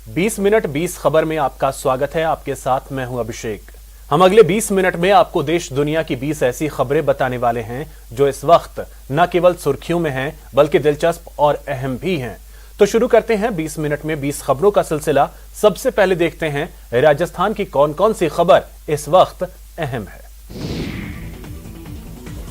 20 minute 20 खबर में आपका स्वागत है। आपके साथ मैं हूं अभिषेक। हम अगले 20 मिनट में आपको देश दुनिया की 20 ऐसी खबरें बताने वाले हैं जो इस वक्त न केवल सुर्खियों में हैं बल्कि दिलचस्प और अहम भी हैं। तो शुरू करते हैं 20 मिनट में 20 खबरों का सिलसिला। सबसे पहले देखते हैं राजस्थान की कौन कौन सी खबर इस वक्त अहम है।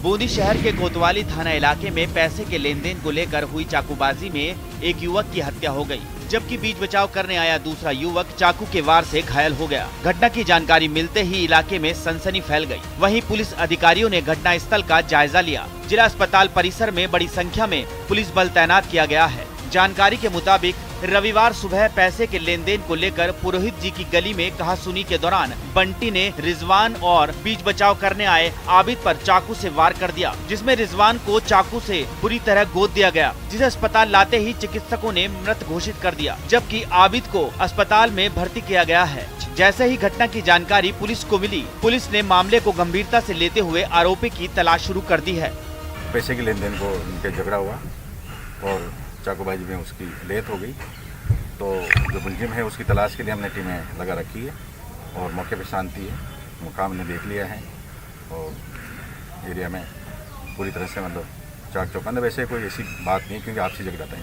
बूंदी शहर के कोतवाली थाना इलाके में पैसे के लेन देन को लेकर हुई चाकूबाजी में एक युवक की हत्या हो गई, जबकि बीच बचाव करने आया दूसरा युवक चाकू के वार से घायल हो गया। घटना की जानकारी मिलते ही इलाके में सनसनी फैल गई। वहीं पुलिस अधिकारियों ने घटना स्थल का जायजा लिया। जिला अस्पताल परिसर में बड़ी संख्या में पुलिस बल तैनात किया गया है। जानकारी के मुताबिक रविवार सुबह पैसे के लेन देन को लेकर पुरोहित जी की गली में कहासुनी के दौरान बंटी ने रिजवान और बीच बचाव करने आए आबिद पर चाकू से वार कर दिया, जिसमें रिजवान को चाकू से बुरी तरह गोद दिया गया, जिसे अस्पताल लाते ही चिकित्सकों ने मृत घोषित कर दिया, जबकि आबिद को अस्पताल में भर्ती किया गया है। जैसे ही घटना की जानकारी पुलिस को मिली, पुलिस ने मामले को गंभीरता से लेते हुए आरोपी की तलाश शुरू कर दी है। पैसे के लेन देन को उनके झगड़ा हुआ और चाकूबाजी में उसकी डेथ हो गई। तो जो मुलजिम है उसकी तलाश के लिए हमने टीमें लगा रखी है और मौके पर शांति है। मुकाम ने देख लिया है और एरिया में पूरी तरह से मतलब चाक चौकंद। वैसे कोई ऐसी बात नहीं क्योंकि आपसी झगड़ा था।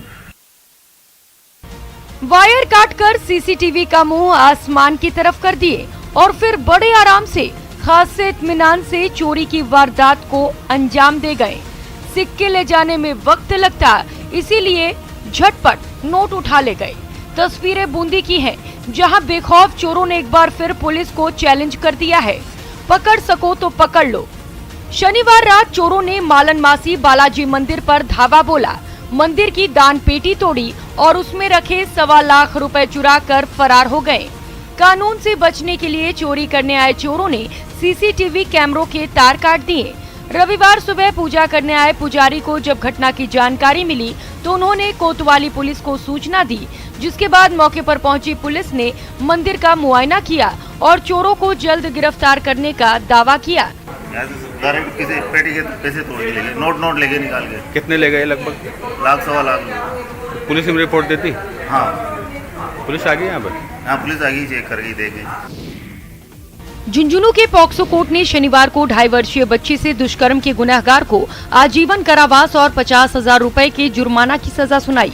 वायर काटकर सीसीटीवी का मुंह आसमान की तरफ कर दिए और फिर बड़े आराम से खासे इत्मीनान से चोरी की वारदात को अंजाम दे गए। सिक्के ले जाने में वक्त लगता, इसीलिए झटपट नोट उठा ले गए। तस्वीरें बूंदी की हैं, जहां बेखौफ चोरों ने एक बार फिर पुलिस को चैलेंज कर दिया है, पकड़ सको तो पकड़ लो। शनिवार रात चोरों ने मालन मासी बालाजी मंदिर पर धावा बोला, मंदिर की दान पेटी तोड़ी और उसमें रखे 1.25 लाख रुपए चुरा कर फरार हो गए। कानून से बचने के लिए चोरी करने आए चोरों ने सीसीटीवी कैमरों के तार काट दिए। रविवार सुबह पूजा करने आए पुजारी को जब घटना की जानकारी मिली तो उन्होंने कोतवाली पुलिस को सूचना दी, जिसके बाद मौके पर पहुंची पुलिस ने मंदिर का मुआयना किया और चोरों को जल्द गिरफ्तार करने का दावा किया। किसी पेटी के पैसे तोड़ के ले गए, नोट लेके निकाल के। कितने ले गए? लगभग 1.25 लाख। पुलिस में रिपोर्ट देती? हाँ, पुलिस आ गई यहाँ पर? हाँ, पुलिस आ गई, चेक कर गई, देख गई। झुंझुनू के पॉक्सो कोर्ट ने शनिवार को 2.5 वर्षीय बच्ची से दुष्कर्म के गुनहगार को आजीवन कारावास और 50,000 रुपए के जुर्माना की सजा सुनाई।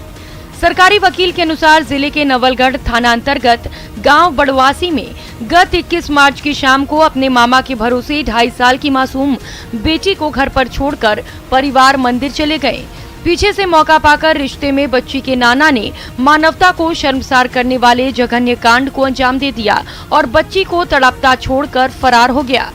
सरकारी वकील के अनुसार जिले के नवलगढ़ थाना अंतर्गत गांव बड़वासी में गत 21 मार्च की शाम को अपने मामा के भरोसे 2.5 साल की मासूम बेटी को घर पर छोड़कर परिवार मंदिर चले गए। पीछे से मौका पाकर रिश्ते में बच्ची के नाना ने मानवता को शर्मसार करने वाले जघन्य कांड को अंजाम दे दिया और बच्ची को तड़पता छोड़कर फरार हो गया।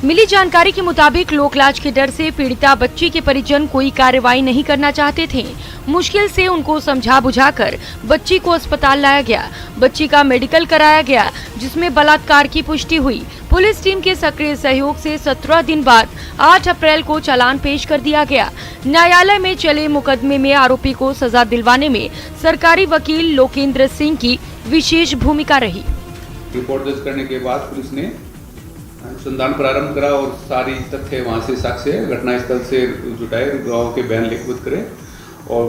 मिली जानकारी के मुताबिक लोकलाज के डर से पीड़िता बच्ची के परिजन कोई कार्रवाई नहीं करना चाहते थे। मुश्किल से उनको समझा बुझाकर बच्ची को अस्पताल लाया गया। बच्ची का मेडिकल कराया गया, जिसमें बलात्कार की पुष्टि हुई। पुलिस टीम के सक्रिय सहयोग से 17 दिन बाद 8 अप्रैल को चालान पेश कर दिया गया। न्यायालय में चले मुकदमे में आरोपी को सजा दिलवाने में सरकारी वकील लोकेंद्र सिंह की विशेष भूमिका रही। रिपोर्ट दर्ज करने के बाद पुलिस ने अनुसंधान प्रारंभ करा और सारी तथ्य वहां से साक्ष्य घटना स्थल से जुटाए, गवाहों के बयान लिखित करे और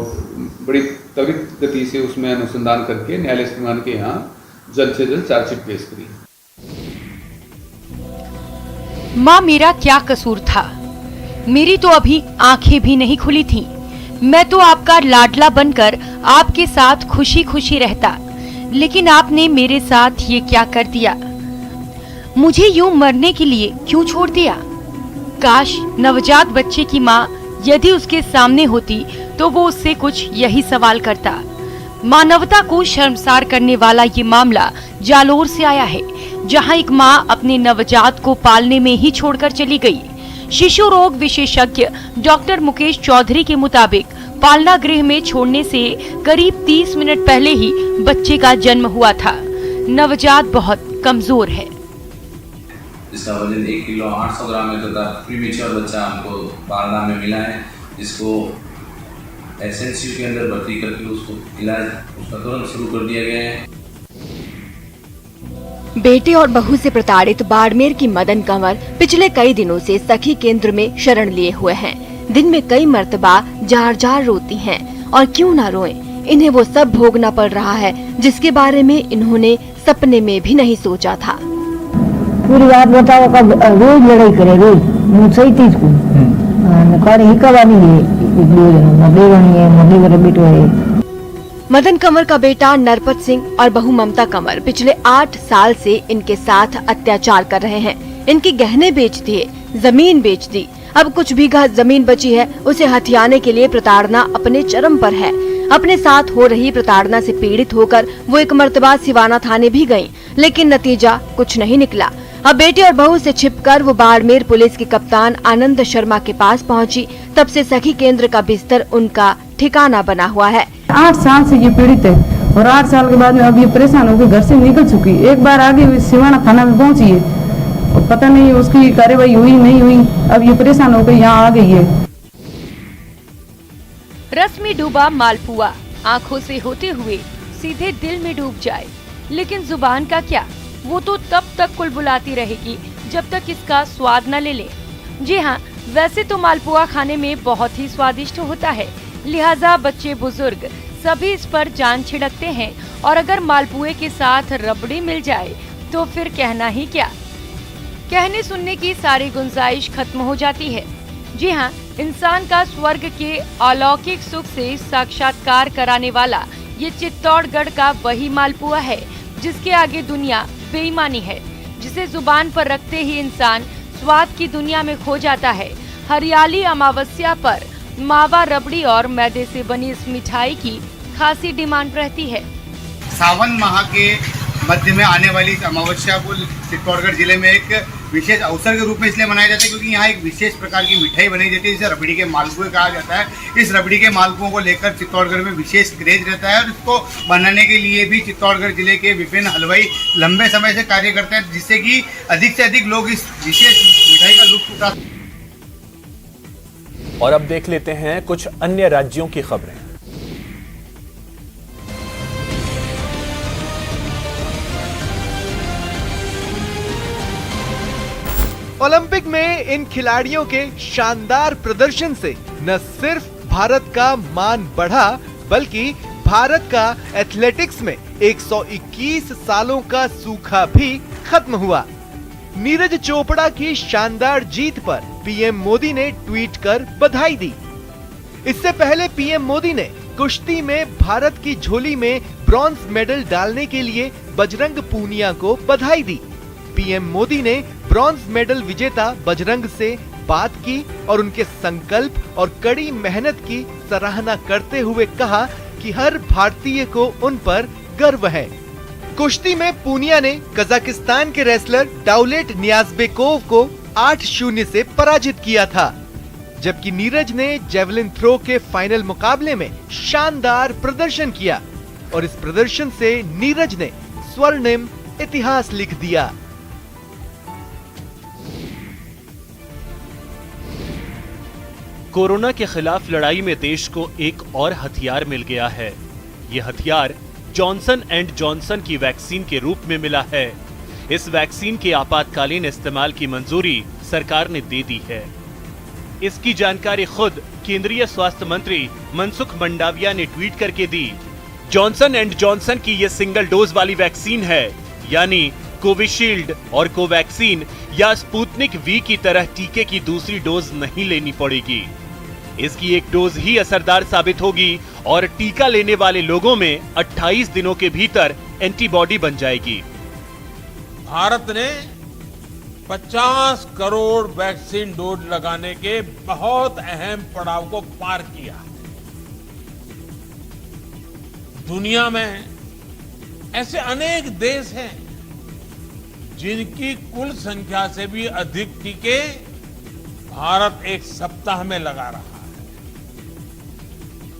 बड़ी त्वरित गति से उसमें अनुसंधान करके न्यायालय श्रीमान के यहाँ जल्द से जल्द चार्जशीट पेश करी। माँ, मेरा क्या कसूर था? मेरी तो अभी आंखें भी नहीं खुली थीं। मैं तो आपका लाडला बनकर आपके साथ खुशी खुशी रहता, लेकिन आपने मेरे साथ ये क्या कर दिया? मुझे यूं मरने के लिए क्यों छोड़ दिया? काश नवजात बच्चे की माँ यदि उसके सामने होती तो वो उससे कुछ यही सवाल करता। मानवता को शर्मसार करने वाला ये मामला जालोर से आया है, जहां एक माँ अपने नवजात को पालने में ही छोड़कर चली गई। शिशु रोग विशेषज्ञ डॉक्टर मुकेश चौधरी के मुताबिक पालना गृह में छोड़ने से करीब 30 मिनट पहले ही बच्चे का जन्म हुआ था। नवजात बहुत कमजोर है। जिसका वजन 1 किलो 800 ग्राम है तथा प्रीमेच्योर बच्चा हमको पालना में मिला है, जिसको एसएनसीयू के अंदर भर्ती करके उसको इलाज उसका तुरंत शुरू कर दिया गया है। बेटे और बहू से प्रताड़ित बाड़मेर की मदन कंवर पिछले कई दिनों से सखी केंद्र में शरण लिए हुए हैं। दिन में कई मर्तबा जार जार रोती हैं और क्यों ना रोएं, इन्हें वो सब भोगना पड़ रहा है जिसके बारे में इन्होंने सपने में भी नहीं सोचा था। पूरी बात बताओ, कब रोज लड़ाई करे, रोज सही चीज को मदन कंवर का बेटा नरपत सिंह और बहू ममता कंवर पिछले 8 साल से इनके साथ अत्याचार कर रहे हैं। इनके गहने बेच दिए, जमीन बेच दी, अब कुछ बीघा जमीन बची है उसे हथियाने के लिए प्रताड़ना अपने चरम पर है। अपने साथ हो रही प्रताड़ना से पीड़ित होकर वो एक मर्तबा सिवाना थाने भी गयी, लेकिन नतीजा कुछ नहीं निकला। अब बेटे और बहू से छिपकर वो बाड़मेर पुलिस के कप्तान आनंद शर्मा के पास पहुंची। तब से सखी केंद्र का बिस्तर उनका ठिकाना बना हुआ है। 8 साल से ये पीड़ित है और 8 साल के बाद में अब ये परेशान होकर घर से निकल चुकी। एक बार आगे सिवाना थाना में पहुंची है और पता नहीं उसकी कार्रवाई हुई नहीं हुई, अब ये परेशान होकर यहाँ आ गई है। रस में डूबा मालपुआ आँखों से होते हुए सीधे दिल में डूब जाए, लेकिन जुबान का क्या, वो तो तब तक कुलबुलाती रहेगी जब तक इसका स्वाद न ले ले। जी हाँ, वैसे तो मालपुआ खाने में बहुत ही स्वादिष्ट होता है, लिहाजा बच्चे बुजुर्ग सभी इस पर जान छिड़कते हैं और अगर मालपुए के साथ रबड़ी मिल जाए तो फिर कहना ही क्या। कहने सुनने की सारी गुंजाइश खत्म हो जाती है। जी हाँ, इंसान का स्वर्ग के अलौकिक सुख से साक्षात्कार कराने वाला ये चित्तौड़गढ़ का वही मालपुआ है जिसके आगे दुनिया बेईमानी है, जिसे जुबान पर रखते ही इंसान स्वाद की दुनिया में खो जाता है। हरियाली अमावस्या पर मावा रबड़ी और मैदे से बनी इस मिठाई की खासी डिमांड रहती है। सावन माह के मध्य में आने वाली इस अमावस्या को चित्तौड़गढ़ जिले में एक विशेष अवसर के रूप में इसलिए मनाया जाता है क्योंकि यहाँ एक विशेष प्रकार की मिठाई बनाई जाती है जिसे रबड़ी के मालपुए कहा जाता है। इस रबड़ी के मालपुओं को लेकर चित्तौड़गढ़ में विशेष क्रेज रहता है और इसको बनाने के लिए भी चित्तौड़गढ़ जिले के विभिन्न हलवाई लंबे समय से कार्य करते हैं, जिससे कि अधिक से अधिक लोग इस विशेष मिठाई का लुत्फ उठा। और अब देख लेते हैं कुछ अन्य राज्यों की खबरें। ओलंपिक में इन खिलाड़ियों के शानदार प्रदर्शन से न सिर्फ भारत का मान बढ़ा बल्कि भारत का एथलेटिक्स में 121 सालों का सूखा भी खत्म हुआ। नीरज चोपड़ा की शानदार जीत पर पीएम मोदी ने ट्वीट कर बधाई दी। इससे पहले पीएम मोदी ने कुश्ती में भारत की झोली में ब्रॉन्ज मेडल डालने के लिए बजरंग पूनिया को बधाई दी। पीएम मोदी ने ब्रॉन्ज मेडल विजेता बजरंग से बात की और उनके संकल्प और कड़ी मेहनत की सराहना करते हुए कहा कि हर भारतीय को उन पर गर्व है। कुश्ती में पूनिया ने कजाकिस्तान के रेसलर डाउलेट नियाज़बेकोव को 8-0 से पराजित किया था, जबकि नीरज ने जेवलिन थ्रो के फाइनल मुकाबले में शानदार प्रदर्शन किया और इस प्रदर्शन से नीरज ने स्वर्णिम इतिहास लिख दिया। कोरोना के खिलाफ लड़ाई में देश को एक और हथियार मिल गया है। यह हथियार जॉनसन एंड जॉनसन की वैक्सीन के रूप में मिला है। इस वैक्सीन के आपातकालीन इस्तेमाल की मंजूरी सरकार ने दे दी है। इसकी जानकारी खुद केंद्रीय स्वास्थ्य मंत्री मनसुख मंडाविया ने ट्वीट करके दी। जॉनसन एंड जॉनसन की यह सिंगल डोज वाली वैक्सीन है, यानी कोविशील्ड और कोवैक्सीन या स्पुतनिक वी की तरह टीके की दूसरी डोज नहीं लेनी पड़ेगी। इसकी एक डोज ही असरदार साबित होगी और टीका लेने वाले लोगों में 28 दिनों के भीतर एंटीबॉडी बन जाएगी। भारत ने 50 करोड़ वैक्सीन डोज लगाने के बहुत अहम पड़ाव को पार किया। दुनिया में ऐसे अनेक देश हैं जिनकी कुल संख्या से भी अधिक टीके भारत एक सप्ताह में लगा रहा है।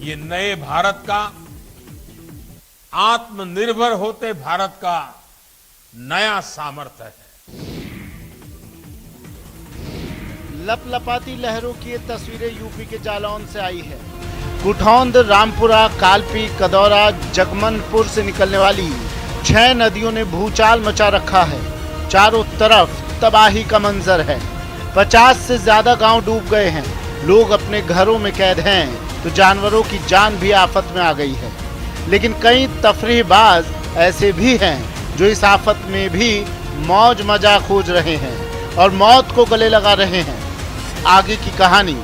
ये नए भारत का, आत्मनिर्भर होते भारत का नया सामर्थ्य है। लपलपाती लहरों की ये तस्वीरें यूपी के जालौन से आई है। कुठौंद, रामपुरा, कालपी, कदौरा, जगमनपुर से निकलने वाली 6 नदियों ने भूचाल मचा रखा है। चारों तरफ तबाही का मंजर है। 50 से ज्यादा गांव डूब गए हैं। लोग अपने घरों में कैद हैं तो जानवरों की जान भी आफत में आ गई है। लेकिन कई तफरीहबाज ऐसे भी हैं जो इस आफत में भी मौज मजा खोज रहे हैं और मौत को गले लगा रहे हैं। आगे की कहानी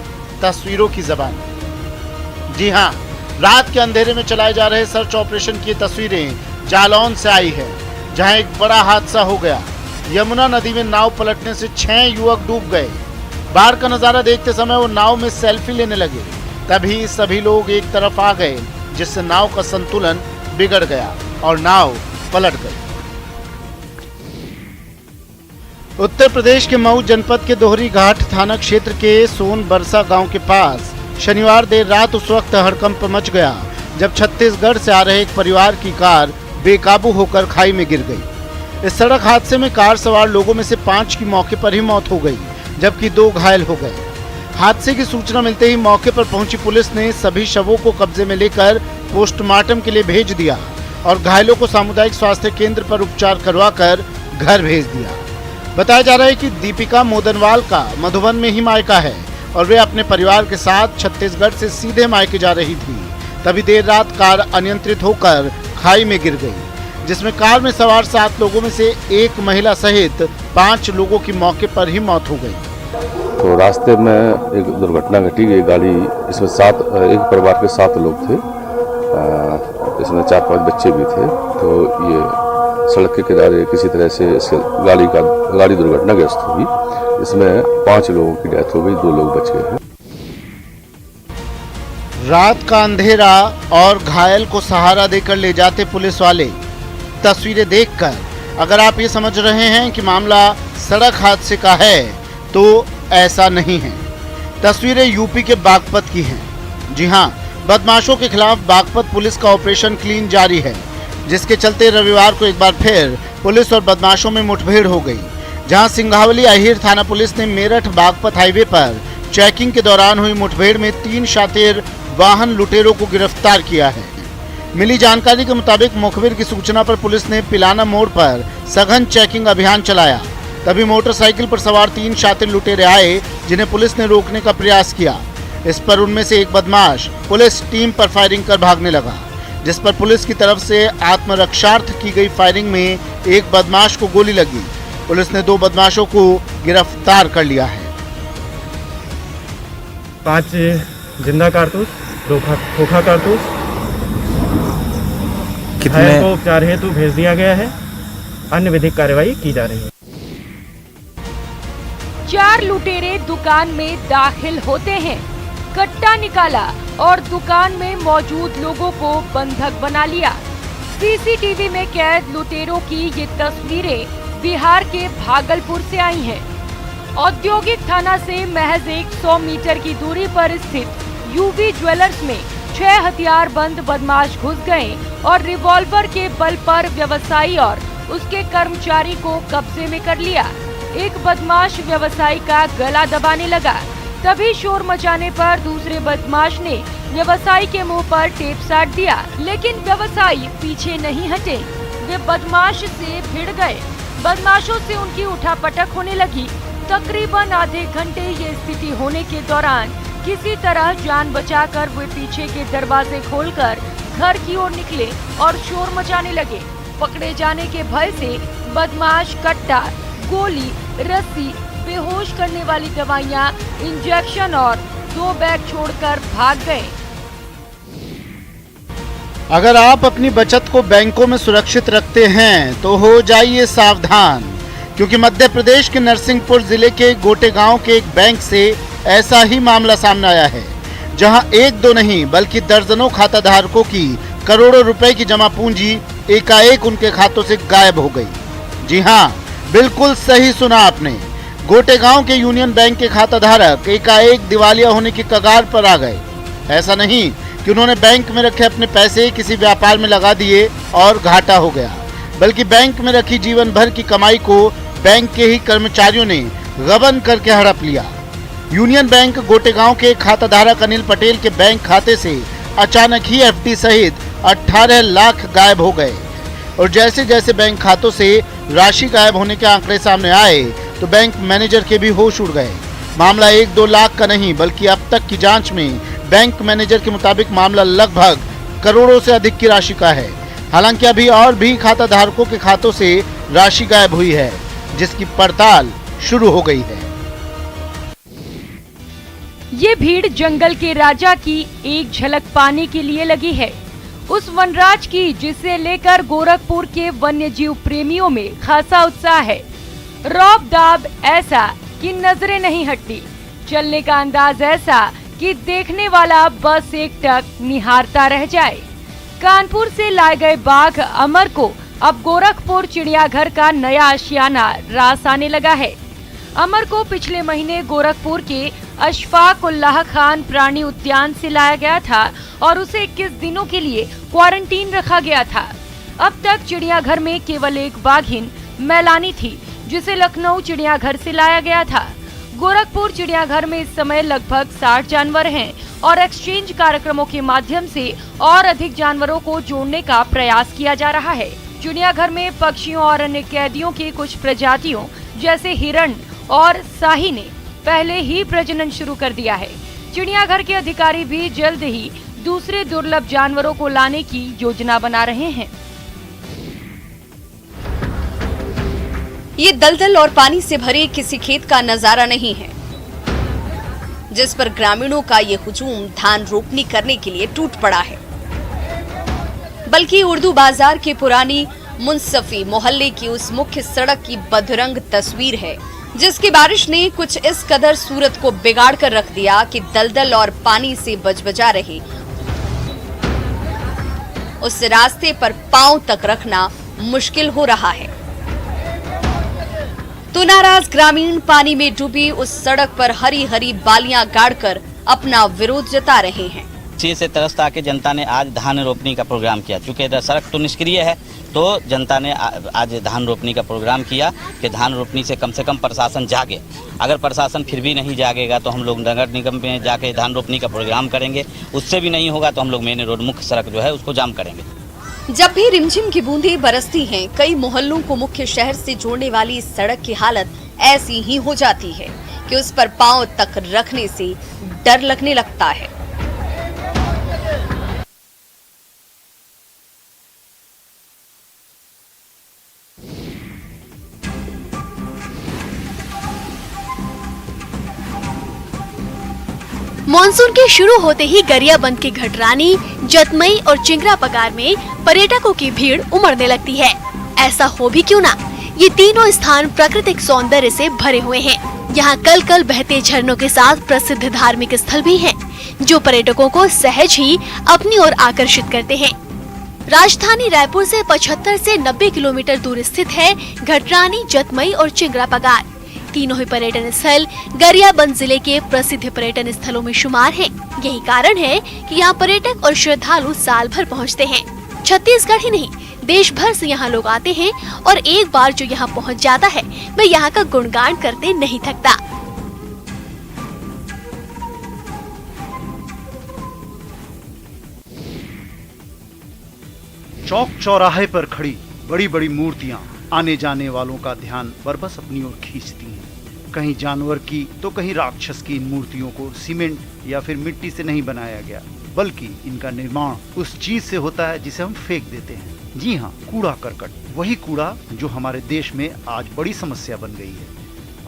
तस्वीरों की ज़बान। जी हाँ, रात के अंधेरे में चलाए जा रहे सर्च ऑपरेशन की तस्वीरें जालौन से आई है, जहां एक बड़ा हादसा हो गया। यमुना नदी में नाव पलटने से 6 युवक डूब गए। बाढ़ का नजारा देखते समय वो नाव में सेल्फी लेने लगे, तभी सभी लोग एक तरफ आ गए, जिससे नाव का संतुलन बिगड़ गया और नाव पलट गई। उत्तर प्रदेश के मऊ जनपद के दोहरी घाट थाना क्षेत्र के सोन बरसा गांव के पास शनिवार देर रात उस वक्त हड़कंप मच गया जब छत्तीसगढ़ से आ रहे एक परिवार की कार बेकाबू होकर खाई में गिर गई। इस सड़क हादसे में कार सवार लोगों में से 5 की मौके पर ही मौत हो गई, जबकि 2 घायल हो गए। हादसे की सूचना मिलते ही मौके पर पहुंची पुलिस ने सभी शवों को कब्जे में लेकर पोस्टमार्टम के लिए भेज दिया और घायलों को सामुदायिक स्वास्थ्य केंद्र पर उपचार करवाकर घर भेज दिया। बताया जा रहा है कि दीपिका मोदनवाल का मधुबन में ही मायका है और वे अपने परिवार के साथ छत्तीसगढ़ से सीधे मायके जा रही थी। तभी देर रात कार अनियंत्रित होकर खाई में गिर गई, जिसमें कार में सवार 7 लोगों में से एक महिला सहित 5 लोगों की मौके पर ही मौत हो गई। तो रास्ते में एक दुर्घटना घटी। ये गाड़ी, इसमें एक परिवार के 7 लोग थे, इसमें 4-5 बच्चे भी थे। तो ये सड़क के किनारे किसी तरह से इस गाड़ी दुर्घटनाग्रस्त हुई। इसमें 5 लोगों की डेथ हो गई, 2 लोग बच गए हैं। रात का अंधेरा और घायल को सहारा देकर ले जाते पुलिस वाले। तस्वीरें देखकर अगर आप ये समझ रहे हैं कि मामला सड़क हादसे का है, तो ऐसा नहीं है। तस्वीरें यूपी के बागपत की हैं। जी हां, बदमाशों के खिलाफ बागपत पुलिस का ऑपरेशन क्लीन जारी है, जिसके चलते रविवार को एक बार फिर पुलिस और बदमाशों में मुठभेड़ हो गई, जहां सिंघावली अहिर थाना पुलिस ने मेरठ बागपत हाईवे पर चेकिंग के दौरान हुई मुठभेड़ में 3 शातिर वाहन लुटेरों को गिरफ्तार किया है। मिली जानकारी के मुताबिक मुखबिर की सूचना पर पुलिस ने पिलाना मोड़ पर सघन चेकिंग अभियान चलाया। तभी मोटरसाइकिल पर सवार 3 शातिर लुटेरे आए, जिन्हें पुलिस ने रोकने का प्रयास किया। इस पर उनमें से एक बदमाश पुलिस टीम पर फायरिंग कर भागने लगा, जिस पर पुलिस की तरफ से आत्मरक्षार्थ की गई फायरिंग में एक बदमाश को गोली लगी। पुलिस ने 2 बदमाशों को गिरफ्तार कर लिया है। 5 जिंदा कारतूस, 2 खोखा कारतूस, घायल को उपचार हेतु भेज दिया गया है। अन्य विधिक कार्रवाई की जा रही है। 4 लुटेरे दुकान में दाखिल होते हैं, कट्टा निकाला और दुकान में मौजूद लोगों को बंधक बना लिया। सीसीटीवी में कैद लुटेरों की ये तस्वीरें बिहार के भागलपुर से आई हैं। औद्योगिक थाना से महज 100 मीटर की दूरी पर स्थित यूवी ज्वेलर्स में 6 हथियारबंद बदमाश घुस गए और रिवॉल्वर के बल पर व्यवसायी और उसके कर्मचारी को कब्जे में कर लिया। एक बदमाश व्यवसायी का गला दबाने लगा, तभी शोर मचाने पर दूसरे बदमाश ने व्यवसायी के मुंह पर टेप साट दिया, लेकिन व्यवसायी पीछे नहीं हटे। वे बदमाश से भिड़ गए। बदमाशों से उनकी उठापटक होने लगी। तकरीबन आधे घंटे ये स्थिति होने के दौरान किसी तरह जान बचाकर वे पीछे के दरवाजे खोलकर घर की ओर निकले और शोर मचाने लगे। पकड़े जाने के भय से बदमाश कट्टा, गोली, रस्सी, बेहोश करने वाली दवाइयां, इंजेक्शन और 2 बैग छोड़कर भाग गए। अगर आप अपनी बचत को बैंकों में सुरक्षित रखते हैं तो हो जाइए सावधान, क्योंकि मध्य प्रदेश के नरसिंहपुर जिले के गोटे गांव के एक बैंक से ऐसा ही मामला सामने आया है, जहां 1-2 नहीं बल्कि दर्जनों खाता धारकों की करोड़ों रुपए की जमा पूंजी एकाएक उनके खातों से गायब हो गई। जी हाँ, बिल्कुल सही सुना आपने। गोटे गांव के यूनियन बैंक के खाता धारक एकाएक दिवालिया होने की कगार पर आ गए। ऐसा नहीं कि उन्होंने बैंक में रखे अपने पैसे किसी व्यापार में लगा दिए और घाटा हो गया, बल्कि बैंक में रखी जीवन भर की कमाई को बैंक के ही कर्मचारियों ने गबन करके हड़प लिया। यूनियन बैंक गोटेगांव के खाता धारक अनिल पटेल के बैंक खाते से अचानक ही एफडी सहित 18 लाख गायब हो गए और जैसे जैसे बैंक खातों से राशि गायब होने के आंकड़े सामने आए तो बैंक मैनेजर के भी होश उड़ गए। मामला 1-2 लाख का नहीं बल्कि अब तक की जांच में बैंक मैनेजर के मुताबिक मामला लगभग करोड़ों से अधिक की राशि का है। हालांकि अभी और भी खाता धारकों के खातों से राशि गायब हुई है, जिसकी पड़ताल शुरू हो गई है। ये भीड़ जंगल के राजा की एक झलक पाने के लिए लगी है, उस वनराज की जिसे लेकर गोरखपुर के वन्य जीव प्रेमियों में खासा उत्साह है। रौब दाब ऐसा कि नजरें नहीं हटती, चलने का अंदाज ऐसा कि देखने वाला बस एकटक निहारता रह जाए। कानपुर से लाए गए बाघ अमर को अब गोरखपुर चिड़ियाघर का नया आशियाना रास आने लगा है। अमर को पिछले महीने गोरखपुर के अशफाक उल्लाह खान प्राणी उद्यान से लाया गया था और उसे 21 दिनों के लिए क्वारंटीन रखा गया था। अब तक चिड़ियाघर में केवल एक बाघिन मैलानी थी, जिसे लखनऊ चिड़ियाघर से लाया गया था। गोरखपुर चिड़ियाघर में इस समय लगभग 60 जानवर हैं और एक्सचेंज कार्यक्रमों के माध्यम से और अधिक जानवरों को जोड़ने का प्रयास किया जा रहा है। चिड़ियाघर में पक्षियों और अन्य कैदियों की कुछ प्रजातियों जैसे हिरण और शाही ने पहले ही प्रजनन शुरू कर दिया है। चिड़ियाघर के अधिकारी भी जल्द ही दूसरे दुर्लभ जानवरों को लाने की योजना बना रहे हैं। ये दलदल और पानी से भरे किसी खेत का नजारा नहीं है, जिस पर ग्रामीणों का ये हुजूम धान रोपनी करने के लिए टूट पड़ा है, बल्कि उर्दू बाजार के पुरानी मुंसफी मोहल्ले की उस मुख्य सड़क की बदरंग तस्वीर है, जिसकी बारिश ने कुछ इस कदर सूरत को बिगाड़ कर रख दिया कि दलदल और पानी से बजबजा रहे उस रास्ते पर पांव तक रखना मुश्किल हो रहा है। तो नाराज ग्रामीण पानी में डूबी उस सड़क पर हरी हरी बालियां गाड़कर अपना विरोध जता रहे हैं। इसी से तरस आके जनता ने आज धान रोपनी का प्रोग्राम किया। चूंकि सड़क तो निष्क्रिय है, तो जनता ने आज धान रोपनी का प्रोग्राम किया कि धान रोपनी से कम प्रशासन जागे। अगर प्रशासन फिर भी नहीं जागेगा तो हम लोग नगर निगम में जाके धान रोपनी का प्रोग्राम करेंगे। उससे भी नहीं होगा तो हम लोग मेन रोड मुख्य सड़क जो है उसको जाम करेंगे। जब भी रिमझिम की बूंदें बरसती हैं, कई मोहल्लों को मुख्य शहर से जोड़ने वाली इस सड़क की हालत ऐसी ही हो जाती है कि उस पर पांव तक रखने से डर लगने लगता है। मानसून के शुरू होते ही गरियाबंद के घटरानी, जतमई और चिंगरा पगार में पर्यटकों की भीड़ उमड़ने लगती है। ऐसा हो भी क्यों ना, ये तीनों स्थान प्राकृतिक सौंदर्य से भरे हुए हैं। यहाँ कल कल बहते झरनों के साथ प्रसिद्ध धार्मिक स्थल भी हैं, जो पर्यटकों को सहज ही अपनी ओर आकर्षित करते हैं। राजधानी रायपुर से 75 से 90 किलोमीटर दूर स्थित है घटरानी, जतमई और चिंगरा पगार। तीनों ही पर्यटन स्थल गरियाबंद जिले के प्रसिद्ध पर्यटन स्थलों में शुमार हैं। यही कारण है कि यहाँ पर्यटक और श्रद्धालु साल भर पहुँचते हैं। छत्तीसगढ़ ही नहीं, देश भर से यहाँ लोग आते हैं और एक बार जो यहाँ पहुँच जाता है वह यहाँ का गुणगान करते नहीं थकता। चौक चौराहे पर खड़ी बड़ी बड़ी मूर्तियां आने जाने वालों का ध्यान बरबस अपनी ओर खींचती हैं। कहीं जानवर की तो कहीं राक्षस की इन मूर्तियों को सीमेंट या फिर मिट्टी से नहीं बनाया गया, बल्कि इनका निर्माण उस चीज से होता है जिसे हम फेंक देते हैं। जी हाँ, कूड़ा करकट, वही कूड़ा जो हमारे देश में आज बड़ी समस्या बन गई है।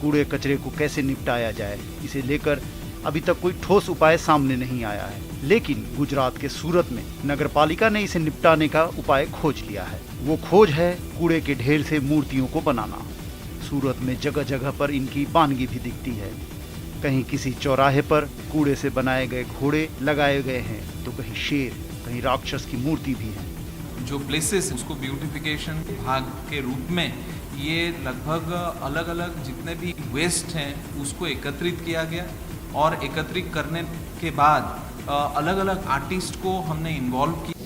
कूड़े कचरे को कैसे निपटाया जाए, इसे लेकर अभी तक कोई ठोस उपाय सामने नहीं आया है। लेकिन गुजरात के सूरत में नगरपालिका ने इसे निपटाने का उपाय खोज लिया है। वो खोज है कूड़े के ढेर से मूर्तियों को बनाना। सूरत में जगह जगह पर इनकी बानगी भी दिखती है। कहीं किसी चौराहे पर कूड़े से बनाए गए घोड़े लगाए गए हैं, तो कहीं शेर, कहीं राक्षस की मूर्ति भी है। जो प्लेसेस उसको ब्यूटिफिकेशन भाग के रूप में ये लगभग अलग अलग जितने भी वेस्ट हैं उसको एकत्रित किया गया और एकत्रित करने के बाद अलग अलग आर्टिस्ट को हमने इन्वॉल्व किया।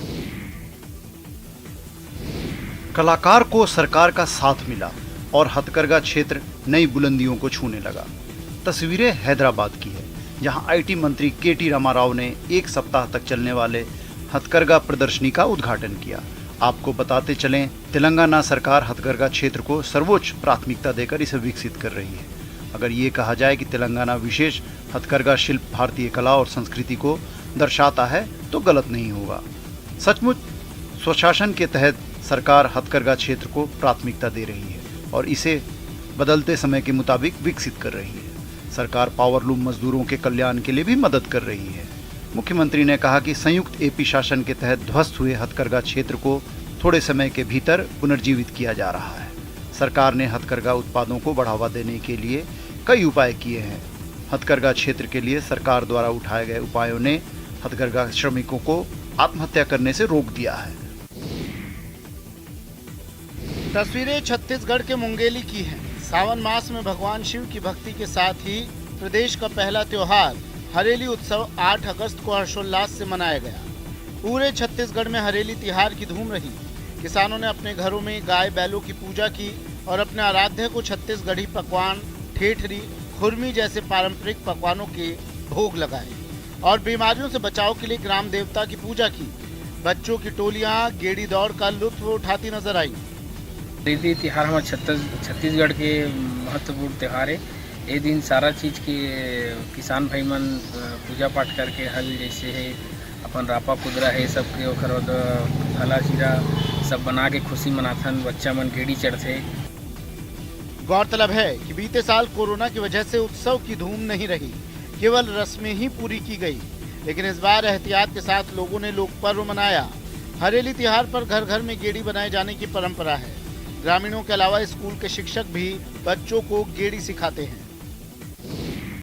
कलाकार को सरकार का साथ मिला और हथकरघा क्षेत्र नई बुलंदियों को छूने लगा। तस्वीरें हैदराबाद की है, जहां आईटी मंत्री केटी रामाराव ने एक सप्ताह तक चलने वाले हथकरघा प्रदर्शनी का उद्घाटन किया। आपको बताते चलें, तेलंगाना सरकार हथकरघा क्षेत्र को सर्वोच्च प्राथमिकता देकर इसे विकसित कर रही है। अगर ये कहा जाए कि तेलंगाना विशेष हथकरघा शिल्प भारतीय कला और संस्कृति को दर्शाता है तो गलत नहीं होगा। सचमुच स्वशासन के तहत सरकार हथकरघा क्षेत्र को प्राथमिकता दे रही है और इसे बदलते समय के मुताबिक विकसित कर रही है। सरकार पावरलूम मजदूरों के कल्याण के लिए भी मदद कर रही है। मुख्यमंत्री ने कहा कि संयुक्त एपी शासन के तहत ध्वस्त हुए हथकरघा क्षेत्र को थोड़े समय के भीतर पुनर्जीवित किया जा रहा है। सरकार ने हथकरघा उत्पादों को बढ़ावा देने के लिए कई उपाय किए हैं। हथकरघा क्षेत्र के लिए सरकार द्वारा उठाए गए उपायों ने हथकरघा श्रमिकों को आत्महत्या करने से रोक दिया है। तस्वीरें छत्तीसगढ़ के मुंगेली की हैं। सावन मास में भगवान शिव की भक्ति के साथ ही प्रदेश का पहला त्योहार हरेली उत्सव 8 अगस्त को हर्षोल्लास से मनाया गया। पूरे छत्तीसगढ़ में हरेली त्योहार की धूम रही। किसानों ने अपने घरों में गाय बैलों की पूजा की और अपने आराध्य को छत्तीसगढ़ी पकवान, ठेठरी, खुरमी जैसे पारंपरिक पकवानों के भोग लगाए और बीमारियों से बचाव के लिए ग्राम देवता की पूजा की। बच्चों की टोलियां गेड़ी दौड़ का लुत्फ उठाती नजर आई। हरेली त्योहार हमारे छत्तीसगढ़ के महत्वपूर्ण त्योहार है। ये दिन सारा चीज के किसान भाई मन पूजा पाठ करके हल जैसे है अपन रापा कुदरा है सब के ओकर फला चीरा सब बना के खुशी मनाथन। बच्चा मन गेड़ी चढ़ते। गौरतलब है कि बीते साल कोरोना की वजह से उत्सव की धूम नहीं रही, केवल रस्में ही पूरी की गई। लेकिन इस बार एहतियात के साथ लोगों ने लोक पर्व मनाया। हरेली त्योहार पर घर घर में गेड़ी बनाए जाने की परंपरा है। ग्रामीणों के अलावा स्कूल के शिक्षक भी बच्चों को गेड़ी सिखाते हैं।